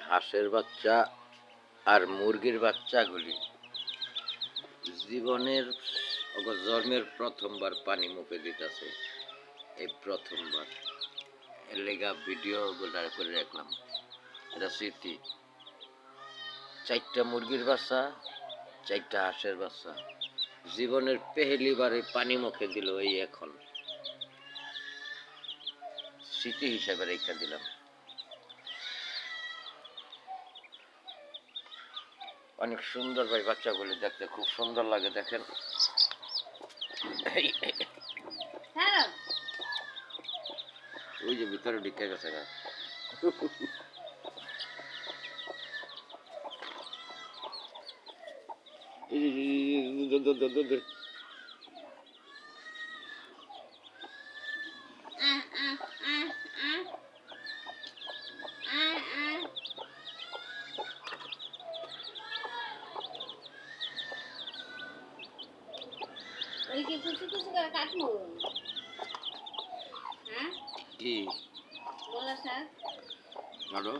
হাঁসের বাচ্চা আর মুরগির বাচ্চাগুলি জীবনের জন্মের প্রথমবার পানি মুখে দিতেছে, এই প্রথমবার। এর লেগা ভিডিও গোটার করে রাখলাম, এটা স্মৃতি। 4টা মুরগির বাচ্চা, 4টা হাঁসের বাচ্চা জীবনের পেহেলিবারে পানি মুখে দিল, এই এখন স্মৃতি হিসাবে রেখে দিলাম। অনেক সুন্দর ভাই, বাচ্চাগুলি দেখতে খুব সুন্দর লাগে, দেখেন। ওই যে ভিতরে ঢুকে গেছে না। কি বলো?